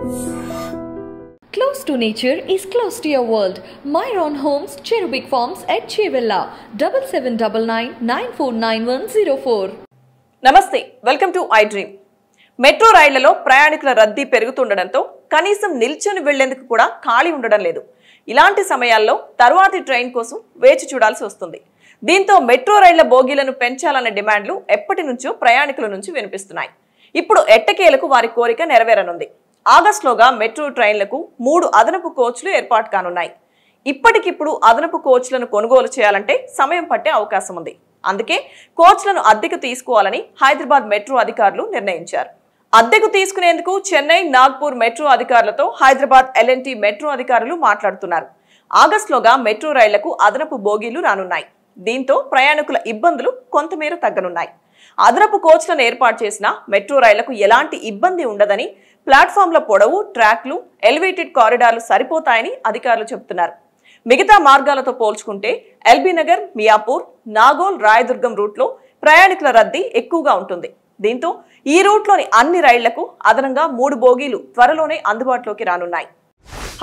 Close to nature is close to your world. Myron Homes, Cherubic Farms at Chevilla, 7799949104. నమస్తే, welcome to I dream. Metro రైళ్లలో ప్రయాణికుల రద్దీ పెరుగుతుండడంతో కనీసం నిల్చొని వెళ్లేందుకు కూడా ఖాళీ ఉండడం లేదు. ఇలాంటి సమయాల్లో తరువాతి ట్రైన్ కోసం వేచి చూడాల్సి వస్తుంది. దీంతో మెట్రో రైళ్ల బోగీలను పెంచాలన్న డిమాండ్లు ఎప్పటి నుంచో ప్రయాణికుల నుంచి వినిపిస్తున్నాయి. ఇప్పుడు ఎట్టకేలకు వారి కోరిక నెరవేరనుంది. ఆగస్టులోగా మెట్రో ట్రైన్లకు 3 అదనపు కోచ్లు ఏర్పాటు కానున్నాయి. ఇప్పటికిప్పుడు అదనపు కోచ్లను కొనుగోలు చేయాలంటే సమయం పట్టే అవకాశం ఉంది. అందుకే కోచ్లను అద్దెకు తీసుకోవాలని హైదరాబాద్ మెట్రో అధికారులు నిర్ణయించారు. అద్దెకు తీసుకునేందుకు చెన్నై, నాగ్పూర్ మెట్రో అధికారులతో హైదరాబాద్ ఎల్ఎన్టీ మెట్రో అధికారులు మాట్లాడుతున్నారు. ఆగస్టులోగా మెట్రో రైళ్లకు అదనపు బోగీలు రానున్నాయి. దీంతో ప్రయాణికుల ఇబ్బందులు కొంతమేర తగ్గనున్నాయి. అదనపు కోచ్లను ఏర్పాటు చేసిన మెట్రో రైళ్లకు ఎలాంటి ఇబ్బంది ఉండదని, ప్లాట్ఫామ్ల పొడవు, ట్రాక్లు, ఎలివేటెడ్ కారిడార్లు సరిపోతాయని అధికారులు చెబుతున్నారు. మిగతా మార్గాలతో పోల్చుకుంటే ఎల్బీ నగర్, మియాపూర్, నాగోల్, రాయదుర్గం రూట్లో ప్రయాణికుల రద్దీ ఎక్కువగా ఉంటుంది. దీంతో ఈ రూట్లోని అన్ని రైళ్లకు అదనంగా 3 బోగీలు త్వరలోనే అందుబాటులోకి రానున్నాయి.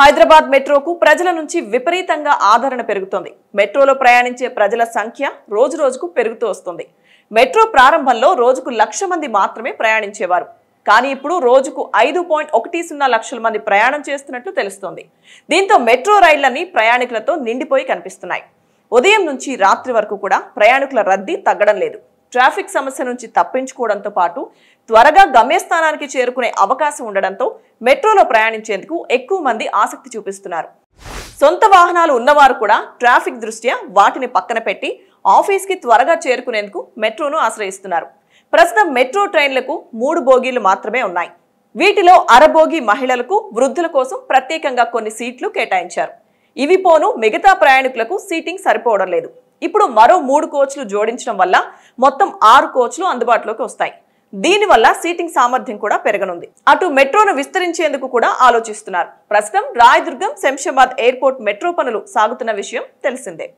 హైదరాబాద్ మెట్రోకు ప్రజల నుంచి విపరీతంగా ఆదరణ పెరుగుతోంది. మెట్రోలో ప్రయాణించే ప్రజల సంఖ్య రోజురోజుకు పెరుగుతూ వస్తుంది. మెట్రో ప్రారంభంలో రోజుకు 1,00,000 మంది మాత్రమే ప్రయాణించేవారు. కానీ ఇప్పుడు రోజుకు 5.10 లక్షల మంది ప్రయాణం చేస్తున్నట్లు తెలుస్తోంది. దీంతో మెట్రో రైళ్లన్నీ ప్రయాణికులతో నిండిపోయి కనిపిస్తున్నాయి. ఉదయం నుంచి రాత్రి వరకు కూడా ప్రయాణికుల రద్దీ తగ్గడం లేదు. ట్రాఫిక్ సమస్య నుంచి తప్పించుకోవడంతో పాటు త్వరగా గమ్యస్థానానికి చేరుకునే అవకాశం ఉండడంతో మెట్రోలో ప్రయాణించేందుకు ఎక్కువ మంది ఆసక్తి చూపిస్తున్నారు. సొంత వాహనాలు ఉన్నవారు కూడా ట్రాఫిక్ దృష్ట్యా వాటిని పక్కన పెట్టి ఆఫీస్కి త్వరగా చేరుకునేందుకు మెట్రోను ఆశ్రయిస్తున్నారు. ప్రస్తుతం మెట్రో ట్రైన్లకు 3 బోగీలు మాత్రమే ఉన్నాయి. వీటిలో అరబోగి మహిళలకు, వృద్ధుల కోసం ప్రత్యేకంగా కొన్ని సీట్లు కేటాయించారు. ఇవి పోను మిగతా ప్రయాణికులకు సీటింగ్ సరిపోవడం లేదు. ఇప్పుడు మరో 3 కోచ్లు జోడించడం వల్ల మొత్తం 6 కోచ్లు అందుబాటులోకి వస్తాయి. దీనివల్ల సీటింగ్ సామర్థ్యం కూడా పెరగనుంది. అటు మెట్రోను విస్తరించేందుకు కూడా ఆలోచిస్తున్నారు. ప్రస్తుతం రాయదుర్గం, శంషాబాద్ ఎయిర్పోర్ట్ మెట్రో పనులు సాగుతున్న విషయం తెలిసిందే.